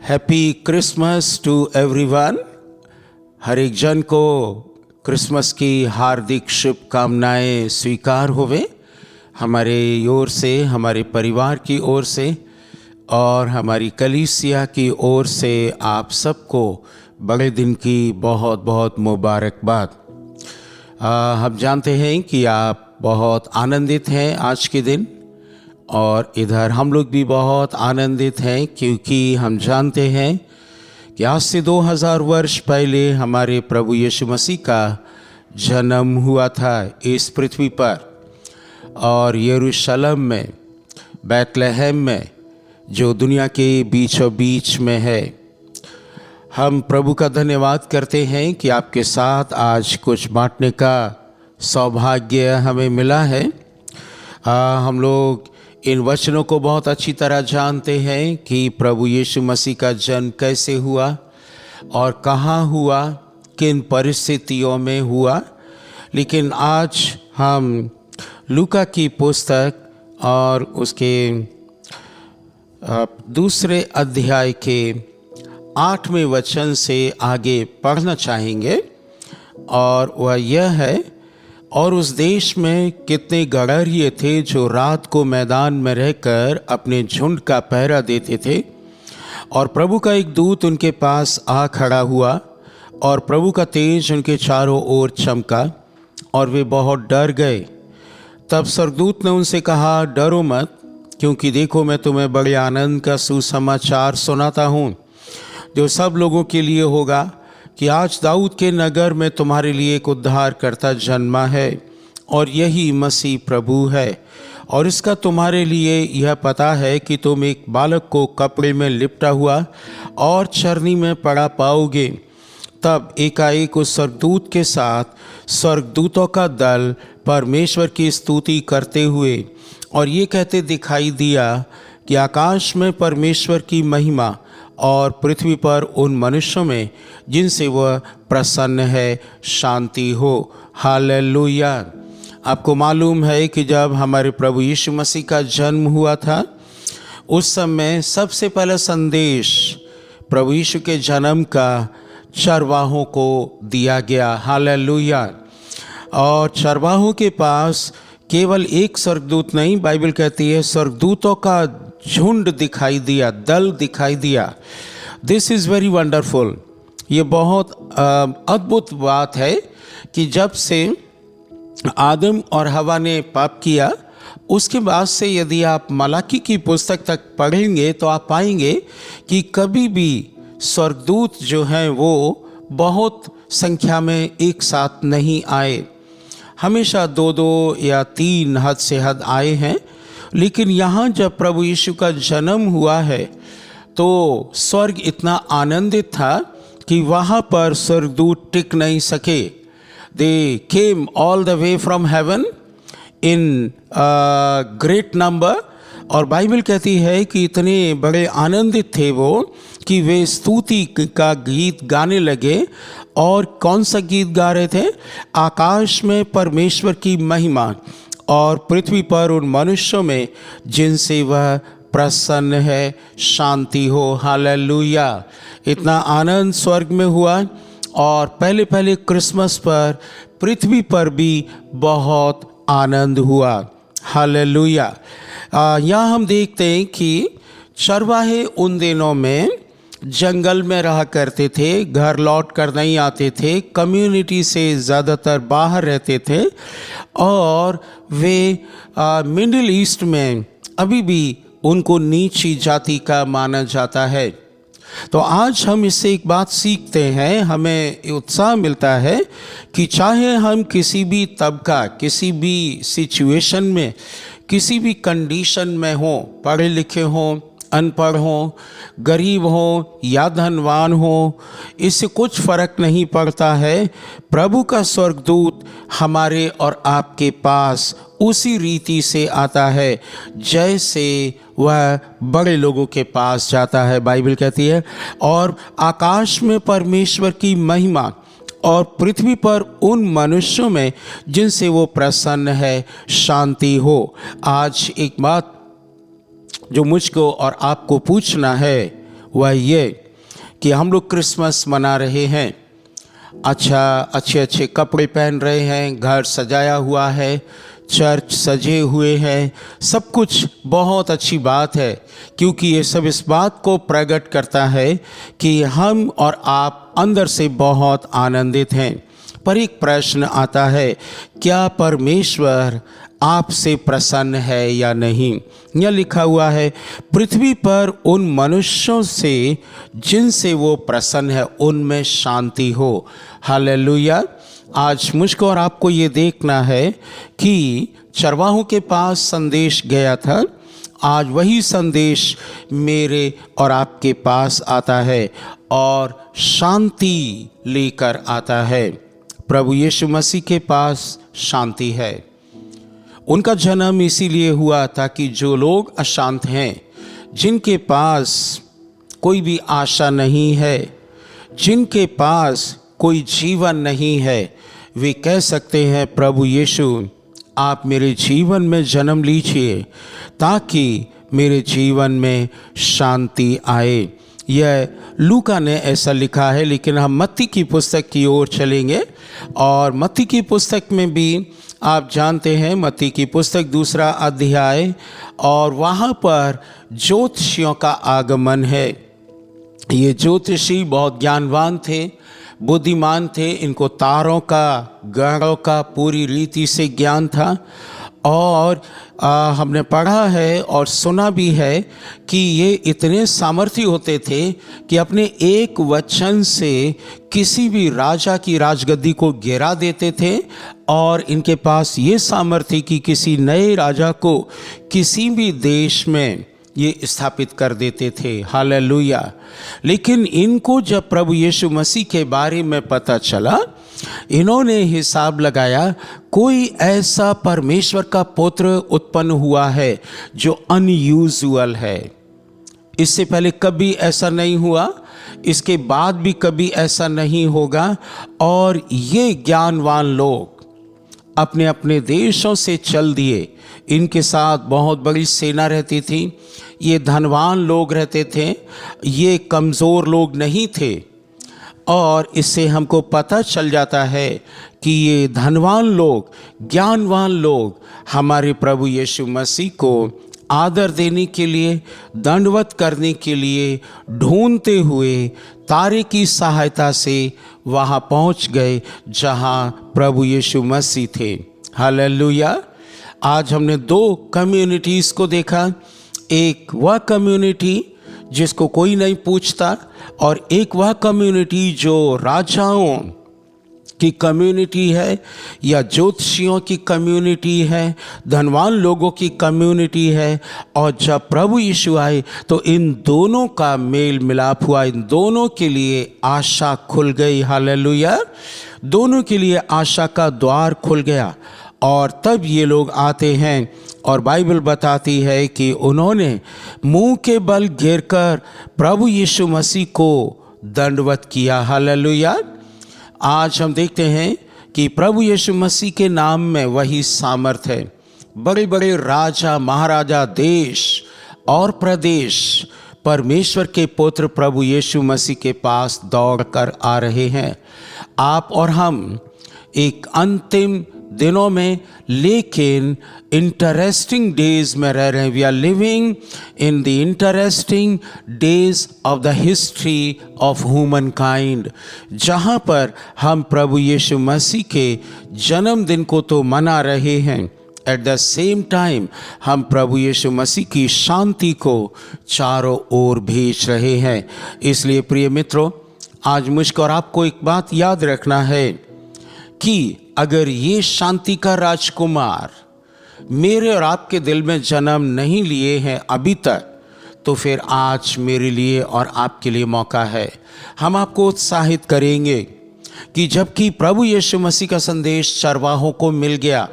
Happy Christmas to everyone. हर एक जन को क्रिसमस की हार्दिक शुभकामनाएं स्वीकार होवे हमारे ओर से, हमारे परिवार की ओर से और हमारी कलीसिया की ओर से। आप सबको बड़े दिन की बहुत बहुत मुबारकबाद। हम जानते हैं कि आप बहुत आनंदित हैं आज के दिन, और इधर हम लोग भी बहुत आनंदित हैं क्योंकि हम जानते हैं कि आज से 2000 वर्ष पहले हमारे प्रभु यीशु मसीह का जन्म हुआ था इस पृथ्वी पर, और यरूशलेम में, बैतलहम में, जो दुनिया के बीचों बीच में है। हम प्रभु का धन्यवाद करते हैं कि आपके साथ आज कुछ बांटने का सौभाग्य हमें मिला है। हम लोग इन वचनों को बहुत अच्छी तरह जानते हैं कि प्रभु यीशु मसीह का जन्म कैसे हुआ और कहाँ हुआ, किन परिस्थितियों में हुआ। लेकिन आज हम लूका की पुस्तक और उसके दूसरे अध्याय के 8वें वचन से आगे पढ़ना चाहेंगे, और वह यह है, और उस देश में कितने गड़रिये थे जो रात को मैदान में रहकर अपने झुंड का पहरा देते थे। और प्रभु का एक दूत उनके पास आ खड़ा हुआ, और प्रभु का तेज उनके चारों ओर चमका, और वे बहुत डर गए। तब स्वर्गदूत ने उनसे कहा, डरो मत, क्योंकि देखो मैं तुम्हें बड़े आनंद का सुसमाचार सुनाता हूँ, जो सब लोगों के लिए होगा, कि आज दाऊद के नगर में तुम्हारे लिए एक उद्धारकर्ता जन्मा है, और यही मसीह प्रभु है। और इसका तुम्हारे लिए यह पता है कि तुम एक बालक को कपड़े में लिपटा हुआ और चरनी में पड़ा पाओगे। तब एकाएक उस स्वर्गदूत के साथ स्वर्गदूतों का दल परमेश्वर की स्तुति करते हुए और ये कहते दिखाई दिया कि आकाश में परमेश्वर की महिमा और पृथ्वी पर उन मनुष्यों में जिनसे वह प्रसन्न है शांति हो। हालेलुया। आपको मालूम है कि जब हमारे प्रभु यीशु मसीह का जन्म हुआ था, उस समय सबसे पहला संदेश प्रभु यीशु के जन्म का चरवाहों को दिया गया। हालेलुया। और चरवाहों के पास केवल एक स्वर्गदूत नहीं, बाइबल कहती है स्वर्गदूतों का झुंड दिखाई दिया, दल दिखाई दिया। This is very wonderful. ये बहुत अद्भुत बात है कि जब से आदम और हवा ने पाप किया, उसके बाद से यदि आप मलाकी की पुस्तक तक पढ़ेंगे तो आप पाएंगे कि कभी भी स्वर्गदूत जो हैं वो बहुत संख्या में एक साथ नहीं आए। हमेशा 2-2 या 3 हद से हद आए हैं। लेकिन यहाँ जब प्रभु यीशु का जन्म हुआ है तो स्वर्ग इतना आनंदित था कि वहाँ पर स्वर्गदूत टिक नहीं सके। They came all the way from heaven in great number, और बाइबल कहती है कि इतने बड़े आनंदित थे वो कि वे स्तुति का गीत गाने लगे। और कौन सा गीत गा रहे थे? आकाश में परमेश्वर की महिमा और पृथ्वी पर उन मनुष्यों में जिनसे वह प्रसन्न है शांति हो। हालेलुया। इतना आनंद स्वर्ग में हुआ, और पहले पहले क्रिसमस पर पृथ्वी पर भी बहुत आनंद हुआ। हालेलुया। यहाँ हम देखते हैं कि चरवाहे उन दिनों में जंगल में रहा करते थे, घर लौट कर नहीं आते थे, कम्युनिटी से ज़्यादातर बाहर रहते थे, और वे मिडिल ईस्ट में अभी भी उनको नीची जाति का माना जाता है। तो आज हम इससे एक बात सीखते हैं, हमें उत्साह मिलता है कि चाहे हम किसी भी तबका, किसी भी सिचुएशन में, किसी भी कंडीशन में हों, पढ़े लिखे हों, अनपढ़ हों, गरीब हों या धनवान हों, इससे कुछ फर्क नहीं पड़ता है। प्रभु का स्वर्गदूत हमारे और आपके पास उसी रीति से आता है जैसे वह बड़े लोगों के पास जाता है। बाइबल कहती है, और आकाश में परमेश्वर की महिमा और पृथ्वी पर उन मनुष्यों में जिनसे वो प्रसन्न है शांति हो। आज एक बात जो मुझको और आपको पूछना है वह ये कि हम लोग क्रिसमस मना रहे हैं, अच्छे अच्छे कपड़े पहन रहे हैं, घर सजाया हुआ है, चर्च सजे हुए हैं, सब कुछ बहुत अच्छी बात है, क्योंकि ये सब इस बात को प्रकट करता है कि हम और आप अंदर से बहुत आनंदित हैं। पर एक प्रश्न आता है, क्या परमेश्वर आपसे प्रसन्न है या नहीं? यह लिखा हुआ है, पृथ्वी पर उन मनुष्यों से जिनसे वो प्रसन्न है उनमें शांति हो। हालेलुया। आज मुझको और आपको ये देखना है कि चरवाहों के पास संदेश गया था, आज वही संदेश मेरे और आपके पास आता है और शांति लेकर आता है। प्रभु यीशु मसीह के पास शांति है। उनका जन्म इसीलिए हुआ ताकि जो लोग अशांत हैं, जिनके पास कोई भी आशा नहीं है, जिनके पास कोई जीवन नहीं है, वे कह सकते हैं, प्रभु यीशु आप मेरे जीवन में जन्म लीजिए ताकि मेरे जीवन में शांति आए। यह लूका ने ऐसा लिखा है, लेकिन हम मत्ती की पुस्तक की ओर चलेंगे और मत्ती की पुस्तक में भी आप जानते हैं, मत्ती की पुस्तक 2 अध्याय, और वहाँ पर ज्योतिषियों का आगमन है। ये ज्योतिषी बहुत ज्ञानवान थे, बुद्धिमान थे, इनको तारों का, ग्रहों का पूरी रीति से ज्ञान था। और हमने पढ़ा है और सुना भी है कि ये इतने सामर्थी होते थे कि अपने एक वचन से किसी भी राजा की राजगद्दी को गिरा देते थे, और इनके पास ये सामर्थ्य कि किसी नए राजा को किसी भी देश में ये स्थापित कर देते थे। हालेलुया। लेकिन इनको जब प्रभु यीशु मसीह के बारे में पता चला, इन्होंने हिसाब लगाया, कोई ऐसा परमेश्वर का पुत्र उत्पन्न हुआ है जो अनयूजुअल है। इससे पहले कभी ऐसा नहीं हुआ, इसके बाद भी कभी ऐसा नहीं होगा। और ये ज्ञानवान लोग अपने अपने देशों से चल दिए। इनके साथ बहुत बड़ी सेना रहती थी, ये धनवान लोग रहते थे, ये कमज़ोर लोग नहीं थे। और इससे हमको पता चल जाता है कि ये धनवान लोग, ज्ञानवान लोग हमारे प्रभु यीशु मसीह को आदर देने के लिए, दंडवत करने के लिए ढूंढते हुए तारे की सहायता से वहाँ पहुँच गए जहाँ प्रभु यीशु मसीह थे। हालेलुया। आज हमने 2 कम्युनिटीज़ को देखा, एक वह कम्युनिटी जिसको कोई नहीं पूछता, और एक वह कम्युनिटी जो राजाओं की कम्युनिटी है या ज्योतिषियों की कम्युनिटी है, धनवान लोगों की कम्युनिटी है। और जब प्रभु यीशु आए तो इन दोनों का मेल मिलाप हुआ, इन दोनों के लिए आशा खुल गई। हालेलुया। दोनों के लिए आशा का द्वार खुल गया, और तब ये लोग आते हैं और बाइबल बताती है कि उन्होंने मुंह के बल गिरकर प्रभु यीशु मसीह को दंडवत किया। हालेलुया। आज हम देखते हैं कि प्रभु यीशु मसीह के नाम में वही सामर्थ है। बड़े बड़े राजा, महाराजा, देश और प्रदेश परमेश्वर के पुत्र प्रभु यीशु मसीह के पास दौड़ कर आ रहे हैं। आप और हम एक अंतिम दिनों में, लेकिन इंटरेस्टिंग डेज में रह रहे हैं। We are living in the interesting days of the history of humankind, जहाँ पर हम प्रभु यीशु मसीह के जन्मदिन को तो मना रहे हैं, एट द सेम टाइम हम प्रभु यीशु मसीह की शांति को चारों ओर भेज रहे हैं। इसलिए प्रिय मित्रों, आज मुझको और आपको एक बात याद रखना है कि अगर ये शांति का राजकुमार मेरे और आपके दिल में जन्म नहीं लिए हैं अभी तक, तो फिर आज मेरे लिए और आपके लिए मौका है। हम आपको उत्साहित करेंगे कि जबकि प्रभु यीशु मसीह का संदेश चरवाहों को मिल गया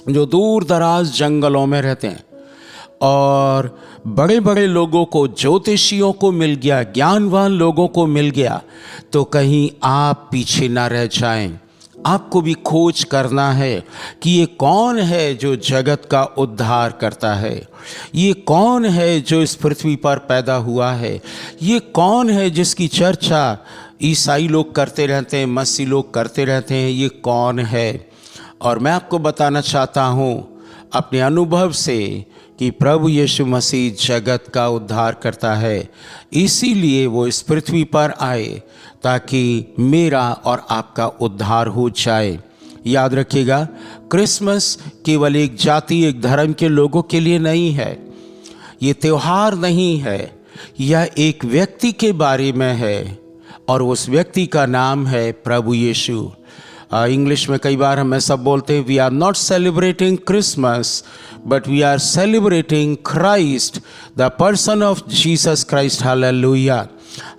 जो दूर दराज जंगलों में रहते हैं, और बड़े बड़े लोगों को, ज्योतिषियों को मिल गया, ज्ञानवान लोगों को मिल गया, तो कहीं आप पीछे ना रह जाएं। आपको भी खोज करना है कि ये कौन है जो जगत का उद्धार करता है, ये कौन है जो इस पृथ्वी पर पैदा हुआ है, ये कौन है जिसकी चर्चा ईसाई लोग करते रहते हैं, मसीह लोग करते रहते हैं, ये कौन है। और मैं आपको बताना चाहता हूँ अपने अनुभव से कि प्रभु यीशु मसीह जगत का उद्धार करता है, इसीलिए वो इस पृथ्वी पर आए ताकि मेरा और आपका उद्धार हो जाए। याद रखिएगा, क्रिसमस केवल एक जाति, एक धर्म के लोगों के लिए नहीं है, ये त्यौहार नहीं है, यह एक व्यक्ति के बारे में है और उस व्यक्ति का नाम है प्रभु यीशु। इंग्लिश में कई बार हम ऐसा बोलते हैं, we are not celebrating Christmas but we are celebrating Christ, the person of Jesus Christ, hallelujah.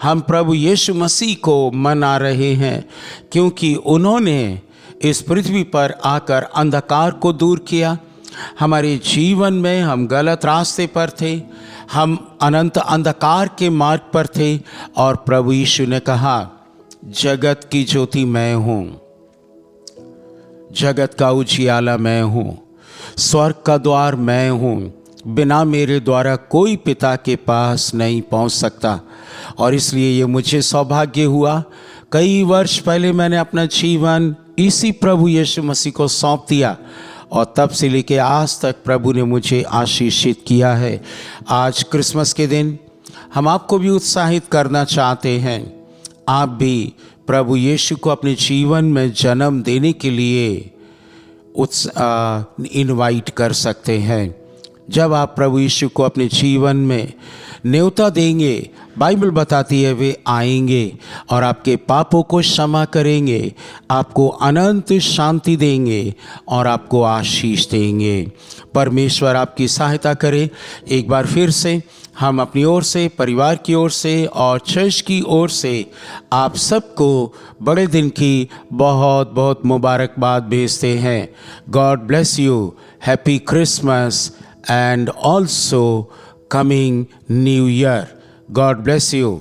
हम प्रभु यीशु मसीह को मना रहे हैं क्योंकि उन्होंने इस पृथ्वी पर आकर अंधकार को दूर किया। हमारे जीवन में हम गलत रास्ते पर थे, हम अनंत अंधकार के मार्ग पर थे और प्रभु यीशु ने कहा, जगत की ज्योति मैं हूँ, जगत का उजियाला मैं हूँ, स्वर्ग का द्वार मैं हूँ, बिना मेरे द्वारा कोई पिता के पास नहीं पहुँच सकता। और इसलिए ये मुझे सौभाग्य हुआ, कई वर्ष पहले मैंने अपना जीवन इसी प्रभु यीशु मसीह को सौंप दिया और तब से लेके आज तक प्रभु ने मुझे आशीषित किया है। आज क्रिसमस के दिन हम आपको भी उत्साहित करना चाहते हैं, आप भी प्रभु यीशु को अपने जीवन में जन्म देने के लिए इनवाइट कर सकते हैं। जब आप प्रभु यीशु को अपने जीवन में न्योता देंगे, बाइबल बताती है वे आएंगे और आपके पापों को क्षमा करेंगे, आपको अनंत शांति देंगे और आपको आशीष देंगे। परमेश्वर आपकी सहायता करे। एक बार फिर से हम अपनी ओर से, परिवार की ओर से और चर्च की ओर से आप सबको बड़े दिन की बहुत बहुत मुबारकबाद भेजते हैं। God bless you, happy Christmas and also coming New Year. God bless you.